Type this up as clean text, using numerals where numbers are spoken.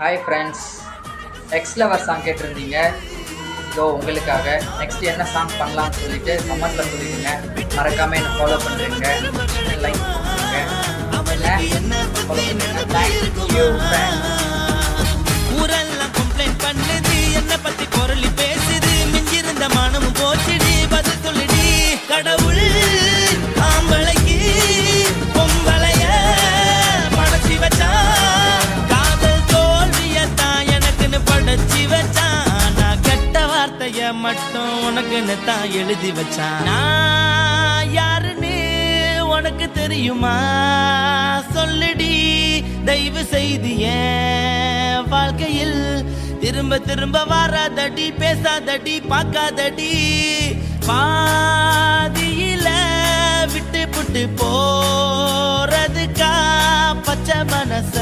Hi friends, X lower song கேட்டிருந்தீங்க. So உங்களுக்காக next என்ன சாங் பண்ணலாம்னு சொல்லிட்டு கமெண்ட்டில் சொல்லிடுங்க. மறக்காமல் என்னை ஃபாலோ பண்ணுறீங்க, லைக் பண்ணுங்க, ஃபாலோ பண்ணுங்க. Thank you friends. ஊரெல்லாம் கம்ப்ளைண்ட் பண்ணுது, என்ன பத்தி பொருளி பேசுது, மிஞ்சிருந்த மானமும் போச்சுடி, பதில் சொல்லுடி. கடவுள் ஆம்பளைக்கு பொம்பளைய படைச்சி வச்சான், காதல் தோல்வியத்தான் எனக்குன்னு படைச்சி வச்சான், நான் கெட்ட வார்த்தைய மட்டும் உனக்குன்னு தான் எழுதி வச்சான். நான் யாருன்னு உனக்கு தெரியுமா? சொல்லுடி தயவு செய்து என் வாழ்க்கையில் திரும்ப திரும்ப வராதடி, பேசாதடி, பார்க்காதடி, பாதியில விட்டு புட்டு போறதுக்கா பச்சை மனச